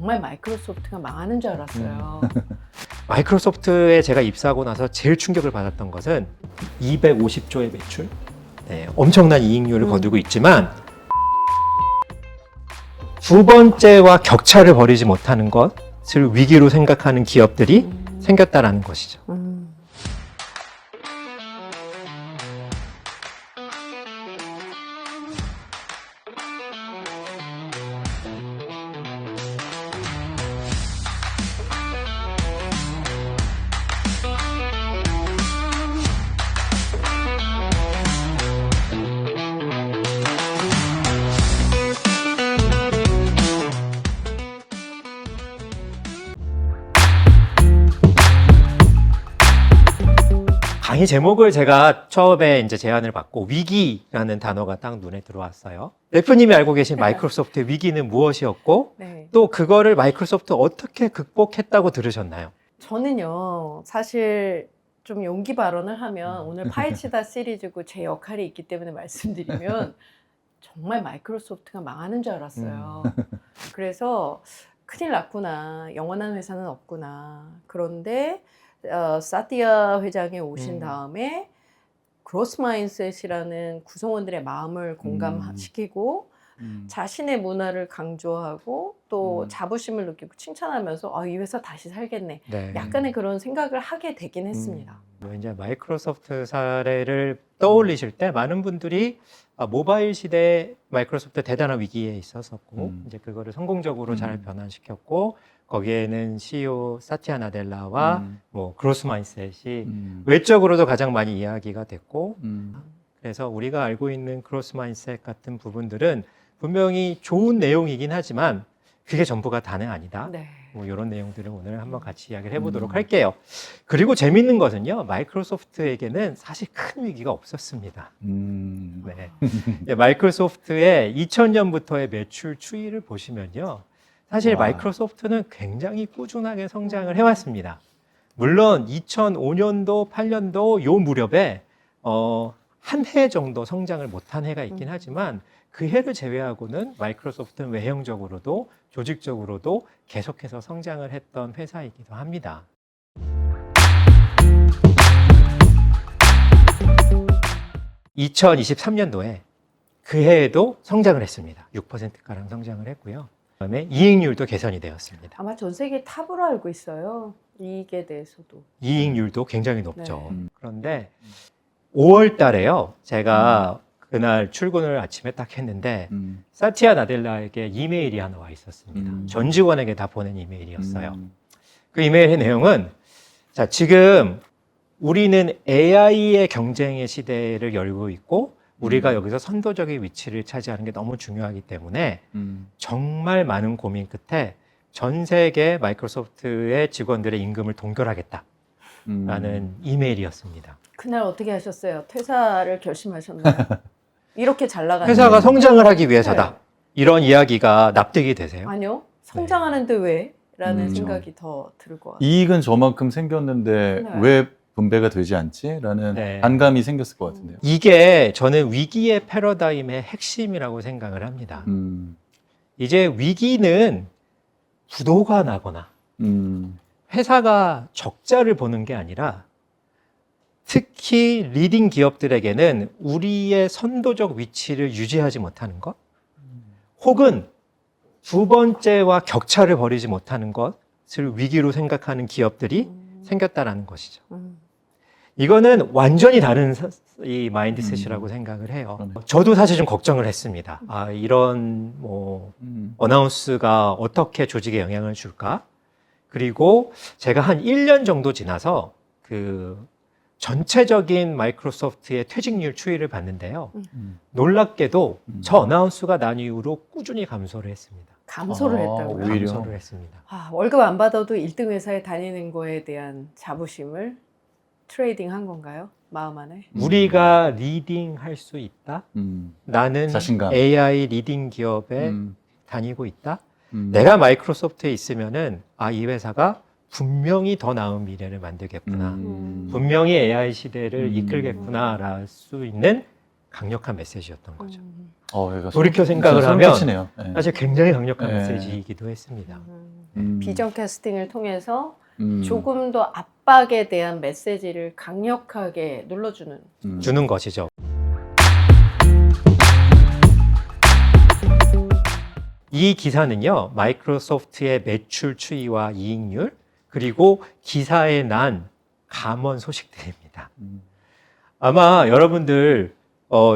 정말 마이크로소프트가 망하는 줄 알았어요. 마이크로소프트에 제가 입사하고 나서 제일 충격을 받았던 것은 250조의 매출, 네, 엄청난 이익률을 거두고 있지만 두 번째와 격차를 벌이지 못하는 것을 위기로 생각하는 기업들이 생겼다라는 것이죠. 강의 제목을 제가 처음에 이제 제안을 받고 위기라는 단어가 딱 눈에 들어왔어요. 대표님이 알고 계신 마이크로소프트의 위기는 무엇이었고 네. 또 그거를 마이크로소프트 어떻게 극복했다고 들으셨나요? 저는요, 사실 좀 용기 발언을 하면 오늘 파헤치다 시리즈고 제 역할이 있기 때문에 말씀드리면 정말 마이크로소프트가 망하는 줄 알았어요. 그래서 큰일 났구나. 영원한 회사는 없구나. 그런데 사티아 회장이 오신 다음에 그로스 마인셋이라는 구성원들의 마음을 공감시키고 자신의 문화를 강조하고 또 자부심을 느끼고 칭찬하면서 이 회사 다시 살겠네. 네. 약간의 그런 생각을 하게 되긴 했습니다. 이제 마이크로소프트 사례를 떠올리실 때 많은 분들이 모바일 시대에 마이크로소프트 대단한 위기에 있었었고 이제 그거를 성공적으로 잘 변환시켰고 거기에는 CEO 사티아 나델라와 뭐 그로스 마인셋이 외적으로도 가장 많이 이야기가 됐고 그래서 우리가 알고 있는 그로스 마인셋 같은 부분들은 분명히 좋은 내용이긴 하지만 그게 전부가 다는 아니다. 네. 뭐 이런 내용들을 오늘 한번 같이 이야기를 해보도록 할게요. 그리고 재밌는 것은요, 마이크로소프트에게는 사실 큰 위기가 없었습니다. 네. 마이크로소프트의 2000년부터의 매출 추이를 보시면요, 사실 마이크로소프트는 굉장히 꾸준하게 성장을 해왔습니다. 물론 2005년도, 8년도 요 무렵에 한 해 정도 성장을 못한 해가 있긴 하지만 그 해를 제외하고는 마이크로소프트는 외형적으로도 조직적으로도 계속해서 성장을 했던 회사이기도 합니다. (2023년도에) 그 해에도 성장을 했습니다. 6%가량 성장을 했고요. 그다음에 이익률도 개선이 되었습니다. 아마 전 세계 탑으로 알고 있어요. 이익에 대해서도. 이익률도 굉장히 높죠. 네. 그런데 5월 달에요. 제가 그날 출근을 아침에 딱 했는데 사티아 나델라에게 이메일이 하나 와 있었습니다. 전 직원에게 다 보낸 이메일이었어요. 그 이메일의 내용은 자, 지금 우리는 AI의 경쟁의 시대를 열고 있고 우리가 여기서 선도적인 위치를 차지하는 게 너무 중요하기 때문에 정말 많은 고민 끝에 전 세계 마이크로소프트의 직원들의 임금을 동결하겠다라는 이메일이었습니다. 그날 어떻게 하셨어요? 퇴사를 결심하셨나요? 이렇게 잘 나가는 회사가 성장을 하기 위해서다. 이런 이야기가 납득이 되세요? 아니요. 성장하는데 왜? 라는 생각이 더 들 것 같아요. 이익은 저만큼 생겼는데 네. 왜 분배가 되지 않지? 라는 네. 반감이 생겼을 것 같은데요. 이게 저는 위기의 패러다임의 핵심이라고 생각을 합니다. 이제 위기는 부도가 나거나 회사가 적자를 보는 게 아니라 특히 리딩 기업들에게는 우리의 선도적 위치를 유지하지 못하는 것 혹은 두 번째와 격차를 벌이지 못하는 것을 위기로 생각하는 기업들이 생겼다라는 것이죠. 이거는 완전히 다른 이 마인드셋이라고 생각을 해요. 저도 사실 좀 걱정을 했습니다. 이런 어나운스가 어떻게 조직에 영향을 줄까? 그리고 제가 한 1년 정도 지나서 그 전체적인 마이크로소프트의 퇴직률 추이를 봤는데요. 놀랍게도 저 어나운스가 난 이후로 꾸준히 감소를 했습니다. 감소를 했다고요? 오히려? 감소를 했습니다. 월급 안 받아도 1등 회사에 다니는 거에 대한 자부심을 트레이딩 한 건가요? 마음 안에? 우리가 리딩할 수 있다? 나는 자신감. AI 리딩 기업에 다니고 있다? 내가 마이크로소프트에 있으면은 이 회사가 분명히 더 나은 미래를 만들겠구나. 분명히 AI 시대를 이끌겠구나 랄 수 있는 강력한 메시지였던 거죠. 얘가 돌이켜 생각을 소름 하면 끼치네요. 네. 사실 굉장히 강력한 네. 메시지이기도 했습니다. 비전 캐스팅을 통해서 음. 조금 더 압박에 대한 메시지를 강력하게 눌러주는. 주는 것이죠. 이 기사는요, 마이크로소프트의 매출 추이와 이익률, 그리고 기사에 난 감원 소식들입니다. 아마 여러분들,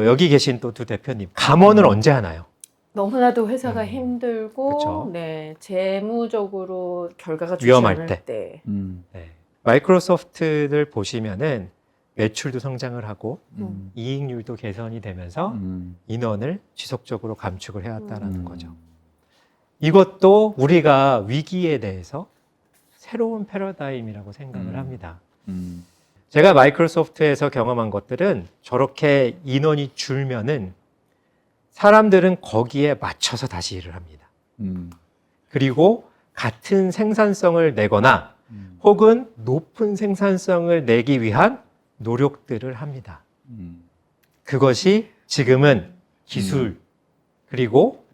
여기 계신 또 두 대표님, 감원을 언제 하나요? 너무나도 회사가 힘들고, 그쵸. 네, 재무적으로 결과가 좋지 위험할 않을 때. 네. 마이크로소프트를 보시면은 매출도 성장을 하고 이익률도 개선이 되면서 인원을 지속적으로 감축을 해왔다는 거죠. 이것도 우리가 위기에 대해서 새로운 패러다임이라고 생각을 합니다. 제가 마이크로소프트에서 경험한 것들은 저렇게 인원이 줄면은 사람들은 거기에 맞춰서 다시 일을 합니다. 그리고 같은 생산성을 내거나 혹은 높은 생산성을 내기 위한 노력들을 합니다. 그것이 지금은 기술 그리고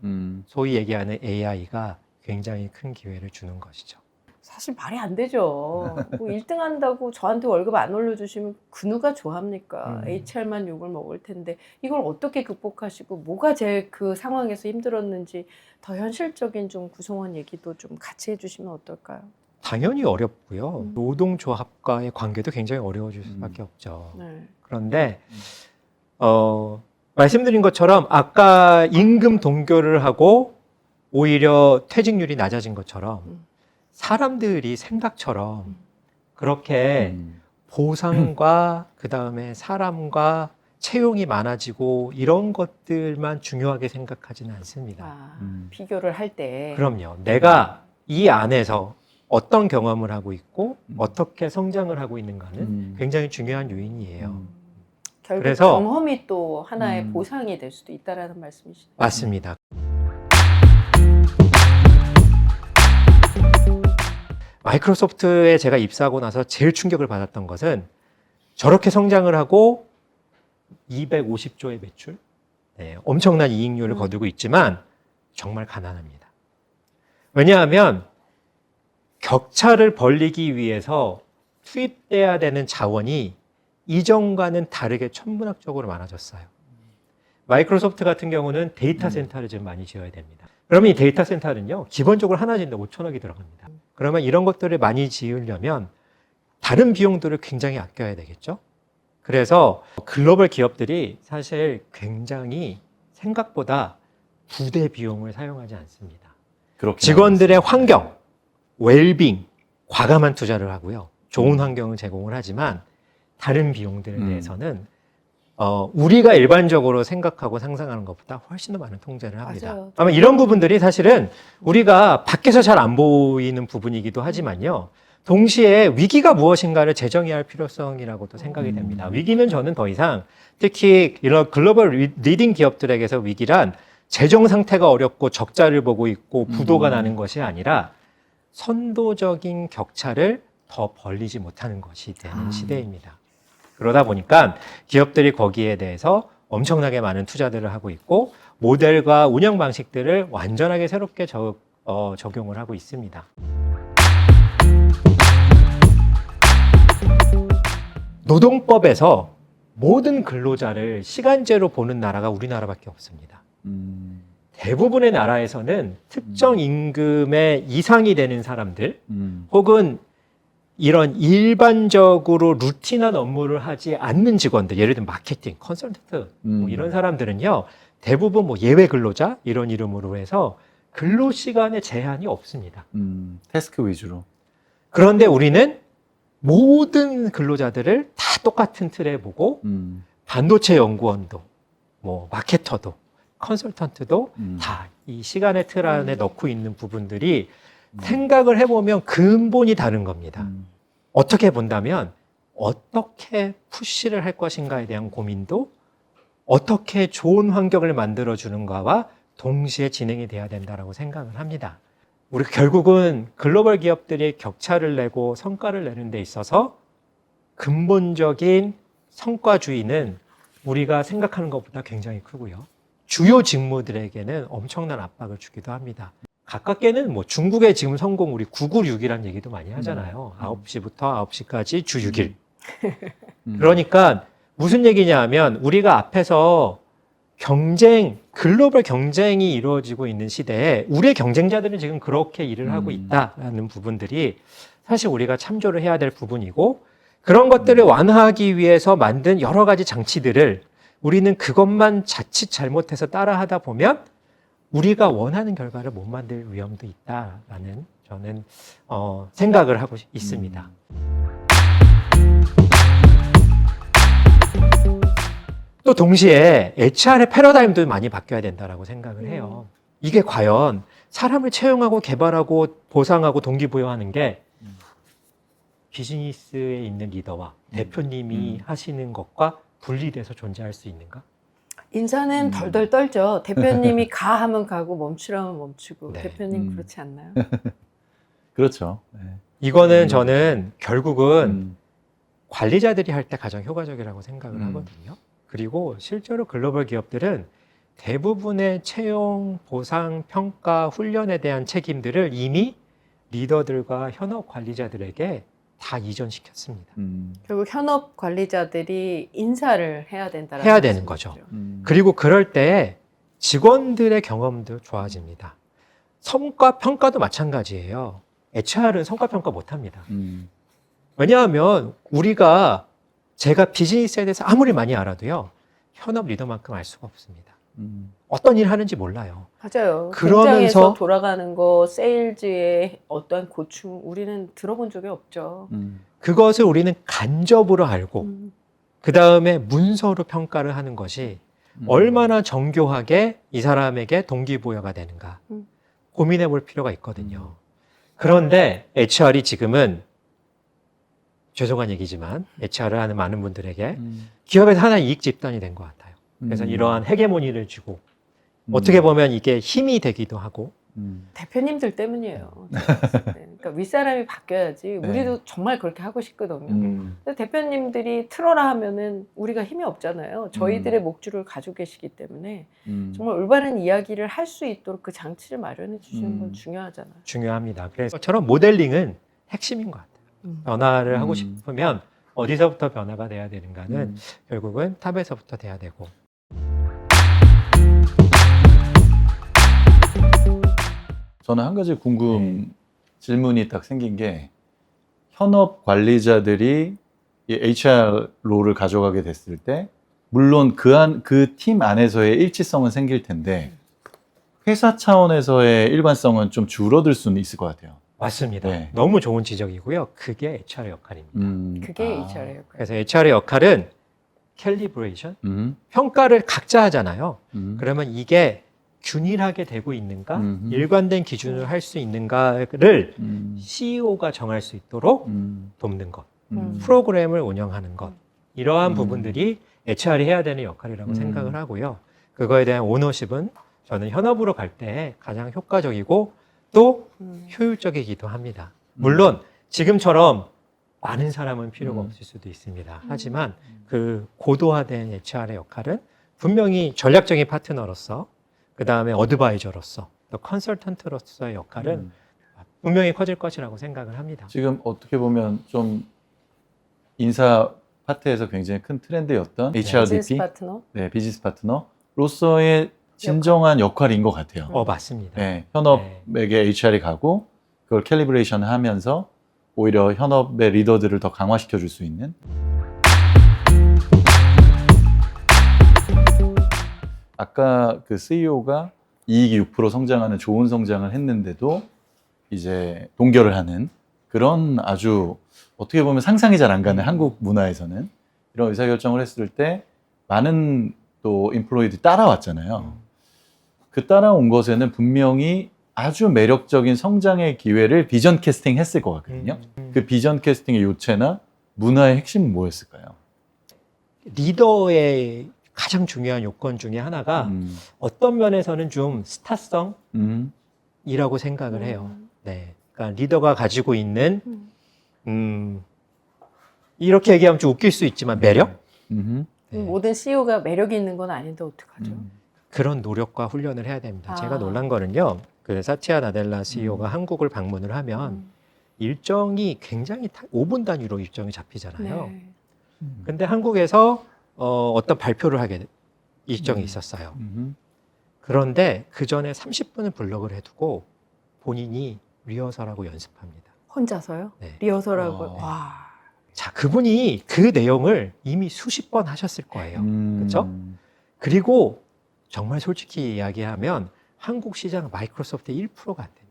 소위 얘기하는 AI가 굉장히 큰 기회를 주는 것이죠. 사실 말이 안 되죠. 뭐 1등 한다고 저한테 월급 안 올려주시면 그 누가 좋아합니까? HR만 욕을 먹을 텐데 이걸 어떻게 극복하시고 뭐가 제일 그 상황에서 힘들었는지 더 현실적인 좀 구성원 얘기도 좀 같이 해주시면 어떨까요? 당연히 어렵고요. 노동조합과의 관계도 굉장히 어려워질 수밖에 없죠. 네. 그런데 말씀드린 것처럼 아까 임금 동결을 하고 오히려 퇴직률이 낮아진 것처럼 사람들이 생각처럼 그렇게 보상과 그다음에 사람과 채용이 많아지고 이런 것들만 중요하게 생각하지는 않습니다. 비교를 할 때. 그럼요. 내가 이 안에서 어떤 경험을 하고 있고 어떻게 성장을 하고 있는가는 굉장히 중요한 요인이에요. 결국 그래서 경험이 또 하나의 보상이 될 수도 있다라는 말씀이시죠. 맞습니다. 마이크로소프트에 제가 입사하고 나서 제일 충격을 받았던 것은 저렇게 성장을 하고 250조의 매출, 네, 엄청난 이익률을 거두고 있지만 정말 가난합니다. 왜냐하면 격차를 벌리기 위해서 투입돼야 되는 자원이 이전과는 다르게 천문학적으로 많아졌어요. 마이크로소프트 같은 경우는 데이터 센터를 좀 많이 지어야 됩니다. 그러면 이 데이터 센터는요, 기본적으로 하나 짓는데 5천억이 들어갑니다. 그러면 이런 것들을 많이 지으려면 다른 비용들을 굉장히 아껴야 되겠죠? 그래서 글로벌 기업들이 사실 굉장히 생각보다 부대 비용을 사용하지 않습니다. 직원들의 환경, 웰빙, 과감한 투자를 하고요. 좋은 환경을 제공을 하지만 다른 비용들에 대해서는 우리가 일반적으로 생각하고 상상하는 것보다 훨씬 더 많은 통제를 합니다. 맞아요. 아마 이런 부분들이 사실은 우리가 밖에서 잘 안 보이는 부분이기도 하지만요. 동시에 위기가 무엇인가를 재정의할 필요성이라고도 생각이 됩니다. 위기는 저는 더 이상 특히 이런 글로벌 리딩 기업들에게서 위기란 재정 상태가 어렵고 적자를 보고 있고 부도가 나는 것이 아니라 선도적인 격차를 더 벌리지 못하는 것이 되는 시대입니다. 그러다 보니까 기업들이 거기에 대해서 엄청나게 많은 투자들을 하고 있고 모델과 운영 방식들을 완전하게 새롭게 적용을 하고 있습니다. 노동법에서 모든 근로자를 시간제로 보는 나라가 우리나라밖에 없습니다. 대부분의 나라에서는 특정 임금의 이상이 되는 사람들 혹은 이런 일반적으로 루틴한 업무를 하지 않는 직원들, 예를 들면 마케팅, 컨설턴트 뭐 이런 사람들은요, 대부분 뭐 예외 근로자 이런 이름으로 해서 근로 시간에 제한이 없습니다. 태스크 위주로. 그런데 우리는 모든 근로자들을 다 똑같은 틀에 보고 반도체 연구원도, 뭐 마케터도, 컨설턴트도 다 이 시간의 틀 안에 넣고 있는 부분들이 생각을 해보면 근본이 다른 겁니다. 어떻게 본다면 어떻게 푸시를 할 것인가에 대한 고민도 어떻게 좋은 환경을 만들어주는가와 동시에 진행이 돼야 된다고 생각을 합니다. 우리 결국은 글로벌 기업들이 격차를 내고 성과를 내는 데 있어서 근본적인 성과주의는 우리가 생각하는 것보다 굉장히 크고요. 주요 직무들에게는 엄청난 압박을 주기도 합니다. 가깝게는 뭐 중국의 지금 성공 우리 996이라는 얘기도 많이 하잖아요. 9시부터 9시까지 주 6일. 그러니까 무슨 얘기냐 하면 우리가 앞에서 글로벌 경쟁이 이루어지고 있는 시대에 우리의 경쟁자들은 지금 그렇게 일을 하고 있다라는 부분들이 사실 우리가 참조를 해야 될 부분이고 그런 것들을 완화하기 위해서 만든 여러 가지 장치들을 우리는 그것만 자칫 잘못해서 따라하다 보면 우리가 원하는 결과를 못 만들 위험도 있다라는 저는 생각을 하고 있습니다. 또 동시에 HR의 패러다임도 많이 바뀌어야 된다라고 생각을 해요. 이게 과연 사람을 채용하고 개발하고 보상하고 동기부여하는 게 비즈니스에 있는 리더와 대표님이 하시는 것과 분리돼서 존재할 수 있는가? 인사는 덜덜 떨죠. 대표님이 가 하면 가고 멈추라면 멈추고. 네. 대표님 그렇지 않나요? 그렇죠. 네. 이거는 저는 결국은 관리자들이 할 때 가장 효과적이라고 생각을 하거든요. 그리고 실제로 글로벌 기업들은 대부분의 채용, 보상, 평가, 훈련에 대한 책임들을 이미 리더들과 현업 관리자들에게 다 이전시켰습니다. 결국 현업 관리자들이 인사를 해야 된다는 해야 되는 거죠. 그리고 그럴 때 직원들의 경험도 좋아집니다. 성과 평가도 마찬가지예요. HR은 성과 평가 못합니다. 왜냐하면 제가 비즈니스에 대해서 아무리 많이 알아도요. 현업 리더만큼 알 수가 없습니다. 어떤 일 하는지 몰라요. 맞아요. 그러면서 공장에서 돌아가는 거, 세일즈의 어떠한 고충 우리는 들어본 적이 없죠. 그것을 우리는 간접으로 알고 그 다음에 문서로 평가를 하는 것이 얼마나 정교하게 이 사람에게 동기부여가 되는가 고민해 볼 필요가 있거든요. 그런데 HR이 지금은 죄송한 얘기지만 HR을 하는 많은 분들에게 기업에서 하나의 이익 집단이 된 것 같아요. 그래서 이러한 헤게모니를 쥐고 어떻게 보면 이게 힘이 되기도 하고 대표님들 때문이에요. 그러니까 윗사람이 바뀌어야지. 우리도 정말 그렇게 하고 싶거든요. 근데 대표님들이 틀어라 하면은 우리가 힘이 없잖아요. 저희들의 목줄을 가지고 계시기 때문에 정말 올바른 이야기를 할 수 있도록 그 장치를 마련해 주시는 건 중요하잖아요. 중요합니다. 그래서 저처럼 모델링은 핵심인 것 같아요. 변화를 하고 싶으면 어디서부터 변화가 돼야 되는가는 결국은 탑에서부터 돼야 되고. 저는 한 가지 질문이 딱 생긴 게 현업 관리자들이 이 HR 롤을 가져가게 됐을 때 물론 그 팀 안에서의 일치성은 생길 텐데 회사 차원에서의 일관성은 좀 줄어들 수는 있을 것 같아요. 맞습니다. 네. 너무 좋은 지적이고요. 그게 HR의 역할입니다. 그게 HR의 역할. 그래서 HR의 역할은 캘리브레이션, 평가를 각자 하잖아요. 그러면 이게 균일하게 되고 있는가, 일관된 기준을 할 수 있는가를 CEO가 정할 수 있도록 돕는 것, 프로그램을 운영하는 것, 이러한 부분들이 HR이 해야 되는 역할이라고 생각을 하고요. 그거에 대한 오너십은 저는 현업으로 갈 때 가장 효과적이고 또 효율적이기도 합니다. 물론 지금처럼 많은 사람은 필요가 없을 수도 있습니다. 하지만 그 고도화된 HR의 역할은 분명히 전략적인 파트너로서 그 다음에 어드바이저로서 또 컨설턴트로서의 역할은 분명히 커질 것이라고 생각을 합니다. 지금 어떻게 보면 좀 인사 파트에서 굉장히 큰 트렌드였던 HRDP, 비즈니스 파트너. 네, 비즈니스 파트너로서의 진정한 역할인 것 같아요. 맞습니다. 네, 현업에게 HR이 가고 그걸 캘리브레이션 하면서 오히려 현업의 리더들을 더 강화시켜 줄 수 있는. 아까 그 CEO가 이익이 6% 성장하는 좋은 성장을 했는데도 이제 동결을 하는 그런 아주 어떻게 보면 상상이 잘 안 가는 한국 문화에서는 이런 의사결정을 했을 때 많은 또 인플로이들이 따라왔잖아요. 그 따라온 것에는 분명히 아주 매력적인 성장의 기회를 비전 캐스팅 했을 것 같거든요. 그 비전 캐스팅의 요체나 문화의 핵심은 뭐였을까요? 리더의 가장 중요한 요건 중에 하나가 어떤 면에서는 좀 스타성이라고 생각을 해요. 네, 그러니까 리더가 가지고 있는 이렇게 얘기하면 좀 웃길 수 있지만 매력, 네, 네. 모든 CEO가 매력이 있는 건 아닌데 어떡하죠? 그런 노력과 훈련을 해야 됩니다. 아. 제가 놀란 거는요. 그 사티아 나델라 CEO가 한국을 방문을 하면 일정이 굉장히 5분 단위로 일정이 잡히잖아요. 네. 근데 한국에서 어떤 발표를 하게 일정이 있었어요. 그런데 그 전에 30분을 블록을 해두고 본인이 리허설하고 연습합니다. 혼자서요? 네. 리허설하고 와. 자, 그분이 그 내용을 이미 수십 번 하셨을 거예요. 그렇죠? 그리고 정말 솔직히 이야기하면 한국 시장 마이크로소프트의 1%가 안 됩니다.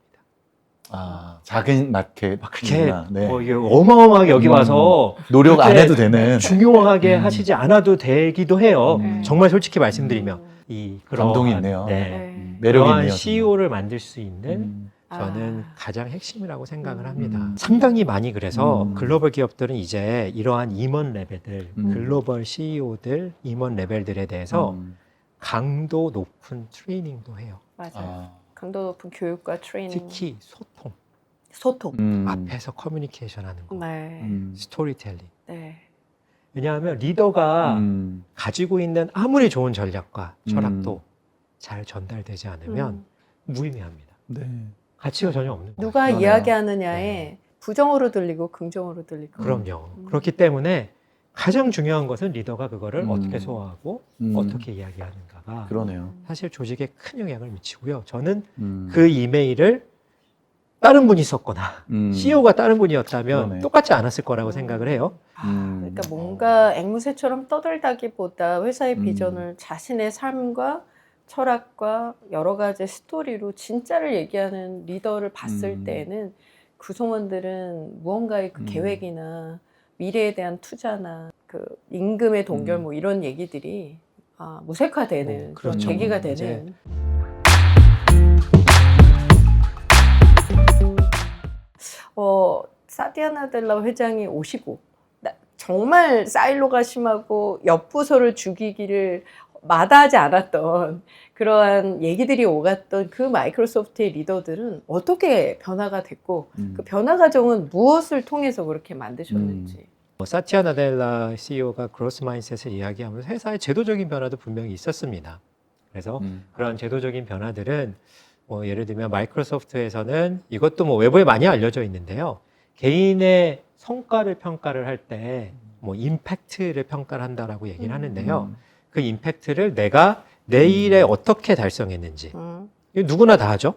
아, 작은 마켓. 막 그렇게 네. 뭐 이게 어마어마하게 여기 와서 노력 안 그렇게 해도 되는. 중요하게 하시지 않아도 되기도 해요. 네. 정말 솔직히 말씀드리면 이 감동이 그러한, 있네요. 네. 매력이 그러한 있네요. CEO를 만들 수 있는 저는 아. 가장 핵심이라고 생각을 합니다. 상당히 많이 그래서 글로벌 기업들은 이제 이러한 임원 레벨들, 글로벌 CEO들, 임원 레벨들에 대해서 강도 높은 트레이닝도 해요. 맞아요. 강도 높은 교육과 트레이닝. 특히 소통, 소통. 앞에서 커뮤니케이션 하는 거, 네. 스토리텔링. 네. 왜냐하면 리더가 가지고 있는 아무리 좋은 전략과 철학도 잘 전달되지 않으면 무의미합니다. 네. 가치가 전혀 없는 거예요. 누가 그러네요. 이야기하느냐에 네. 부정으로 들리고 긍정으로 들리고. 그럼요. 그렇기 때문에 가장 중요한 것은 리더가 그거를 어떻게 소화하고 어떻게 이야기하는가가 그러네요. 사실 조직에 큰 영향을 미치고요. 저는 그 그 이메일을 다른 분이 썼거나 CEO가 다른 분이었다면 그러네. 똑같지 않았을 거라고 생각을 해요. 그러니까 뭔가 앵무새처럼 떠들다기보다 회사의 비전을 자신의 삶과 철학과 여러 가지 스토리로 진짜를 얘기하는 리더를 봤을 때에는 구성원들은 무언가의 그 계획이나 미래에 대한 투자나 그 임금의 동결 뭐 이런 얘기들이 무색화되는 그런 그렇죠. 계기가 이제 되는. 사티아 나델라 회장이 오시고 정말 사일로가 심하고 옆부서를 죽이기를 마다하지 않았던 그러한 얘기들이 오갔던 그 마이크로소프트의 리더들은 어떻게 변화가 됐고 그 변화 과정은 무엇을 통해서 그렇게 만드셨는지. 사티아 나델라 CEO가 그로스 마인셋을 이야기하면서 회사의 제도적인 변화도 분명히 있었습니다. 그래서 그런 제도적인 변화들은 뭐 예를 들면 마이크로소프트에서는 이것도 뭐 외부에 많이 알려져 있는데요. 개인의 성과를 평가를 할 때 뭐 임팩트를 평가를 한다라고 얘기를 하는데요. 그 임팩트를 내가 내 일에 어떻게 달성했는지 이거 누구나 다 하죠.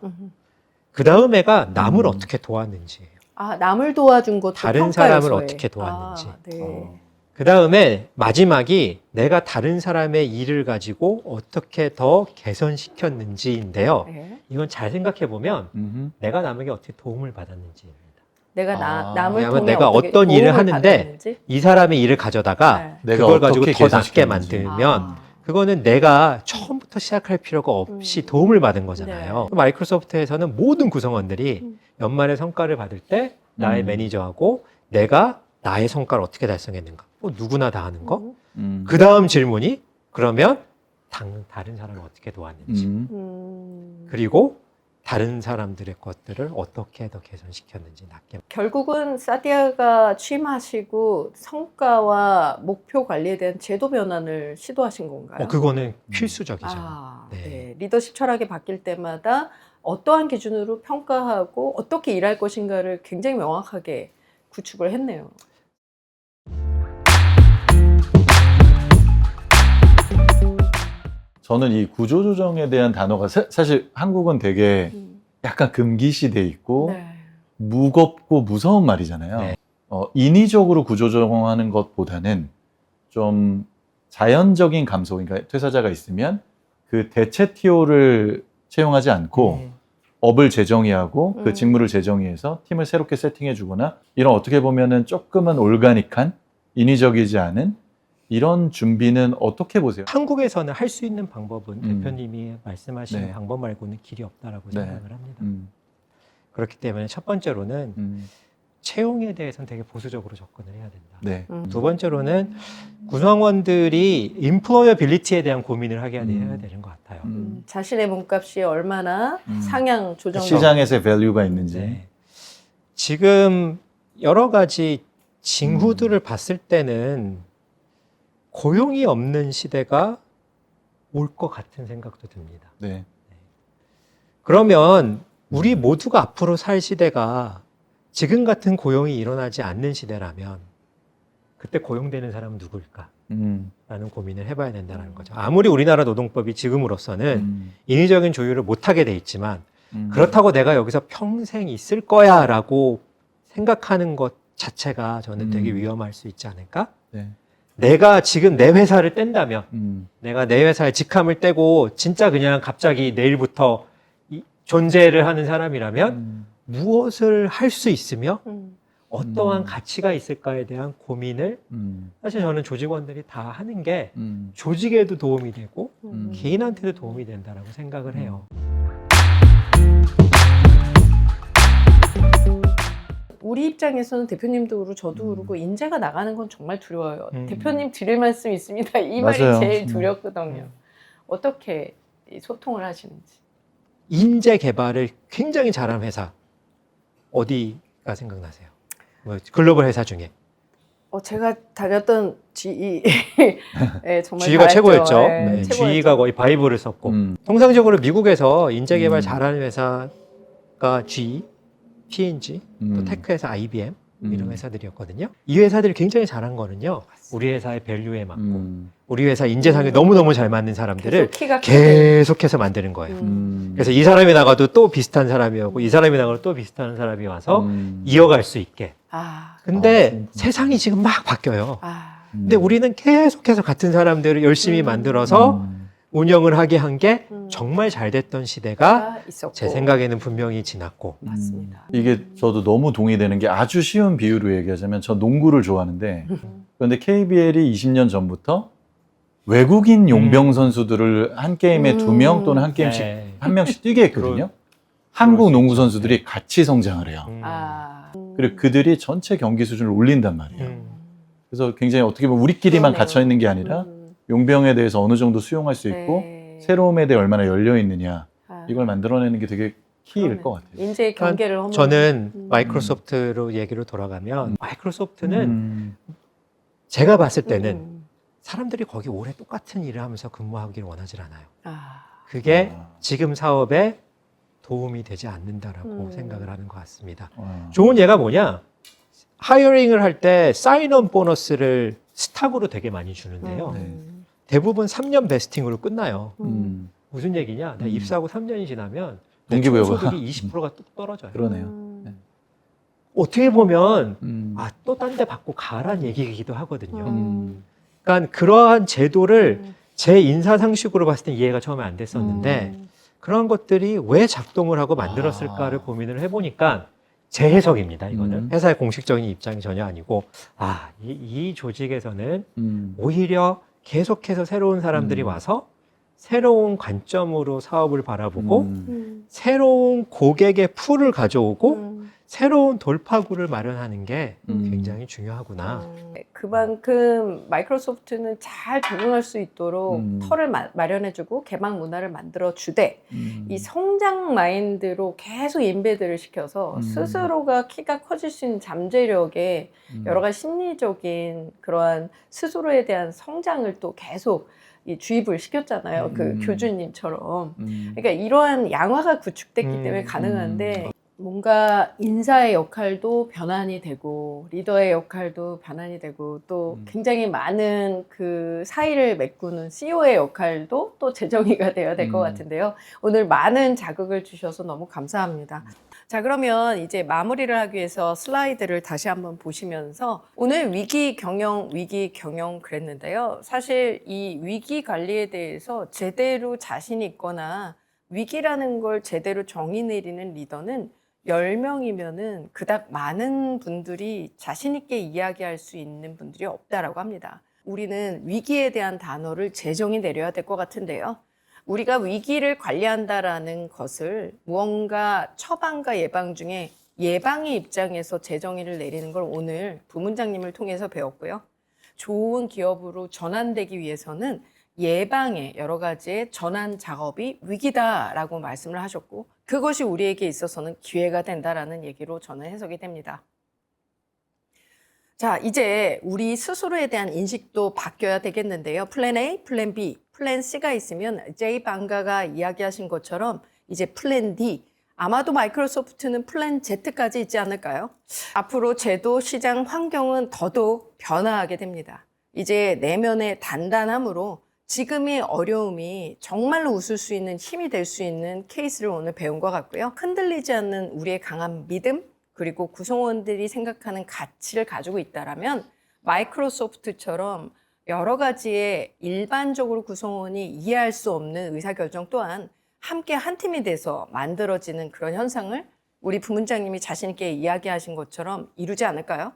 그 다음에가 남을 어떻게 도왔는지예요. 남을 도와준 것도 다른 평가 사람을 요소에. 어떻게 도왔는지. 네. 그 다음에 마지막이 내가 다른 사람의 일을 가지고 어떻게 더 개선시켰는지인데요. 네. 이건 잘 생각해 보면 내가 남에게 어떻게 도움을 받았는지입니다. 내가 남을 왜냐하면 통해 내가 어떻게 어떤 일을 도움을 하는데 받았는지? 이 사람의 일을 가져다가 네. 내가 그걸 가지고 어떻게 더 낫게 개선시켰는지. 만들면 그거는 내가 처음부터 시작할 필요가 없이 도움을 받은 거잖아요. 네. 마이크로소프트에서는 모든 구성원들이 연말에 성과를 받을 때 나의 매니저하고 내가 나의 성과를 어떻게 달성했는가. 뭐 누구나 다 하는 거. 그 다음 질문이 그러면 다른 사람을 어떻게 도왔는지. 그리고 다른 사람들의 것들을 어떻게 더 개선시켰는지 낫게. 결국은 사티아가 취임하시고 성과와 목표 관리에 대한 제도 변환을 시도하신 건가요? 그거는 필수적이죠. 네. 네. 리더십 철학이 바뀔 때마다 어떠한 기준으로 평가하고 어떻게 일할 것인가를 굉장히 명확하게 구축을 했네요. 저는 이 구조조정에 대한 단어가 사실 한국은 되게 약간 금기시돼 있고 네. 무겁고 무서운 말이잖아요. 네. 인위적으로 구조조정하는 것보다는 좀 자연적인 감소, 그러니까 퇴사자가 있으면 그 대체 TO를 채용하지 않고 업을 재정의하고 그 직무를 재정의해서 팀을 새롭게 세팅해 주거나 이런 어떻게 보면은 조금은 올가닉한 인위적이지 않은 이런 준비는 어떻게 보세요? 한국에서는 할 수 있는 방법은 대표님이 말씀하신 네. 방법 말고는 길이 없다라고 네. 생각을 합니다. 그렇기 때문에 첫 번째로는 채용에 대해서는 되게 보수적으로 접근을 해야 된다. 네. 두 번째로는 구성원들이 인플로어빌리티에 대한 고민을 하게 해야 되는 것 같아요. 자신의 몸값이 얼마나 상향 조정 시장에서의 밸류가 있는지. 네. 지금 여러 가지 징후들을 봤을 때는 고용이 없는 시대가 올 것 같은 생각도 듭니다. 네. 그러면 우리 모두가 앞으로 살 시대가 지금 같은 고용이 일어나지 않는 시대라면 그때 고용되는 사람은 누구일까? 라는 고민을 해봐야 된다는 거죠. 아무리 우리나라 노동법이 지금으로서는 인위적인 조율을 못하게 돼 있지만 그렇다고 내가 여기서 평생 있을 거야 라고 생각하는 것 자체가 저는 되게 위험할 수 있지 않을까? 네. 내가 지금 내 회사를 뗀다면 내가 내 회사에 직함을 떼고 진짜 그냥 갑자기 내일부터 존재를 하는 사람이라면 무엇을 할 수 있으며 어떠한 가치가 있을까에 대한 고민을 사실 저는 조직원들이 다 하는 게 조직에도 도움이 되고 개인한테도 도움이 된다라고 생각을 해요. 우리 입장에서는 대표님도 그렇고 저도 그렇고 인재가 나가는 건 정말 두려워요. 대표님 드릴 말씀 있습니다. 이 말이 맞아요. 제일 두렵거든요. 어떻게 소통을 하시는지. 인재 개발을 굉장히 잘하는 회사 어디가 생각나세요? 뭐 글로벌 회사 중에 제가 다녔던 GE 네, 정말 GE가 잘했죠. 최고였죠. 네, 네, 최고였죠. GE가 거의 바이블을 썼고 통상적으로 미국에서 인재 개발 잘하는 회사가 GE, P&G, 또 테크 회사 IBM 이런 회사들이었거든요. 이 회사들이 굉장히 잘한 거는요. 우리 회사의 밸류에 맞고 우리 회사 인재상에 너무너무 잘 맞는 사람들을 계속해서 만드는 거예요. 그래서 이 사람이 나가도 또 비슷한 사람이 오고 이 사람이 나가도 또 비슷한 사람이 와서 이어갈 수 있게. 근데 세상이 지금 막 바뀌어요. 근데 우리는 계속해서 같은 사람들을 열심히 만들어서 운영을 하게 한 게 정말 잘 됐던 시대가 있었고. 제 생각에는 분명히 지났고. 맞습니다. 이게 저도 너무 동의되는 게 아주 쉬운 비유로 얘기하자면 저 농구를 좋아하는데 그런데 KBL이 20년 전부터 외국인 용병 선수들을 한 게임에 2명 또는 한 게임씩 네. 한 명씩 뛰게 했거든요. 한국 농구 선수들이 같이 성장을 해요. 그리고 그들이 전체 경기 수준을 올린단 말이에요. 그래서 굉장히 어떻게 보면 우리끼리만 그러네요. 갇혀 있는 게 아니라 용병에 대해서 어느 정도 수용할 수 있고 네. 새로움에 대해 얼마나 열려 있느냐 이걸 만들어내는 게 되게 키일 것 같아요. 인재의 경계를 허무는. 저는 마이크로소프트로 얘기로 돌아가면 마이크로소프트는 제가 봤을 때는 사람들이 거기 오래 똑같은 일을 하면서 근무하기를 원하지 않아요. 그게 지금 사업에 도움이 되지 않는다라고 생각을 하는 것 같습니다. 좋은 예가 뭐냐? 하이어링을 할 때 사인온 보너스를 스탁으로 되게 많이 주는데요. 대부분 3년 베스팅으로 끝나요. 무슨 얘기냐? 내가 입사하고 3년이 지나면 내 동기부여가 소득이 20%가 뚝 떨어져요. 그러네요. 어떻게 보면 또 딴 데 받고 가란 얘기이기도 하거든요. 그러니까 그러한 제도를 제 인사상식으로 봤을 때 이해가 처음에 안 됐었는데 그런 것들이 왜 작동을 하고 만들었을까를 고민을 해보니까 제 해석입니다. 이거는 회사의 공식적인 입장이 전혀 아니고 이 조직에서는 오히려 계속해서 새로운 사람들이 와서 새로운 관점으로 사업을 바라보고 새로운 고객의 풀을 가져오고 새로운 돌파구를 마련하는 게 굉장히 중요하구나. 그만큼 마이크로소프트는 잘 적용할 수 있도록 털을 마련해주고 개방 문화를 만들어주되 이 성장 마인드로 계속 인베드를 시켜서 스스로가 키가 커질 수 있는 잠재력에 여러 가지 심리적인 그러한 스스로에 대한 성장을 또 계속 주입을 시켰잖아요. 그 교주님처럼. 그러니까 이러한 양화가 구축됐기 때문에 가능한데 뭔가 인사의 역할도 변환이 되고 리더의 역할도 변환이 되고 또 굉장히 많은 그 사이를 메꾸는 CEO의 역할도 또 재정의가 되어야 될 것 같은데요. 오늘 많은 자극을 주셔서 너무 감사합니다. 자, 그러면 이제 마무리를 하기 위해서 슬라이드를 다시 한번 보시면서 오늘 위기 경영 그랬는데요. 사실 이 위기 관리에 대해서 제대로 자신이 있거나 위기라는 걸 제대로 정의 내리는 리더는 10명이면은 그닥 많은 분들이 자신 있게 이야기할 수 있는 분들이 없다라고 합니다. 우리는 위기에 대한 단어를 재정의 내려야 될 것 같은데요. 우리가 위기를 관리한다라는 것을 무언가 처방과 예방 중에 예방의 입장에서 재정의를 내리는 걸 오늘 부문장님을 통해서 배웠고요. 좋은 기업으로 전환되기 위해서는 예방의 여러 가지의 전환 작업이 위기다라고 말씀을 하셨고 그것이 우리에게 있어서는 기회가 된다라는 얘기로 저는 해석이 됩니다. 자, 이제 우리 스스로에 대한 인식도 바뀌어야 되겠는데요. 플랜 A, 플랜 B, 플랜 C가 있으면 제이 방가가 이야기하신 것처럼 이제 플랜 D, 아마도 마이크로소프트는 플랜 Z까지 있지 않을까요? 앞으로 제도 시장 환경은 더더욱 변화하게 됩니다. 이제 내면의 단단함으로 지금의 어려움이 정말로 웃을 수 있는 힘이 될 수 있는 케이스를 오늘 배운 것 같고요. 흔들리지 않는 우리의 강한 믿음, 그리고 구성원들이 생각하는 가치를 가지고 있다라면 마이크로소프트처럼 여러 가지의 일반적으로 구성원이 이해할 수 없는 의사결정 또한 함께 한 팀이 돼서 만들어지는 그런 현상을 우리 부문장님이 자신 있게 이야기하신 것처럼 이루지 않을까요?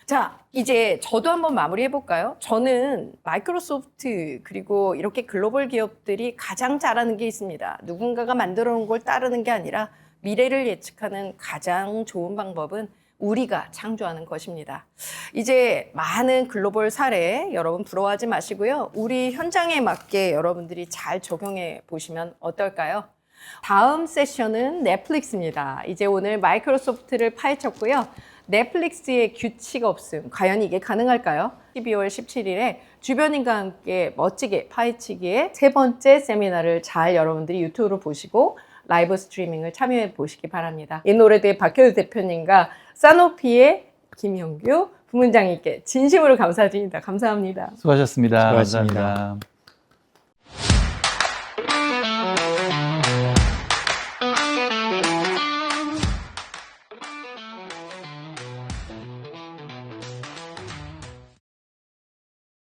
자, 이제 저도 한번 마무리해 볼까요? 저는 마이크로소프트 그리고 이렇게 글로벌 기업들이 가장 잘하는 게 있습니다. 누군가가 만들어 놓은 걸 따르는 게 아니라 미래를 예측하는 가장 좋은 방법은 우리가 창조하는 것입니다. 이제 많은 글로벌 사례 여러분 부러워하지 마시고요. 우리 현장에 맞게 여러분들이 잘 적용해 보시면 어떨까요? 다음 세션은 넷플릭스입니다. 이제 오늘 마이크로소프트를 파헤쳤고요. 넷플릭스의 규칙 없음, 과연 이게 가능할까요? 12월 17일에 주변인과 함께 멋지게 파헤치기의 세 번째 세미나를 잘 여러분들이 유튜브로 보시고 라이브 스트리밍을 참여해 보시기 바랍니다. 인노레드의 박효유 대표님과 사노피의 김형규 부문장님께 진심으로 감사드립니다. 감사합니다. 수고하셨습니다. 수고하셨습니다. 감사합니다.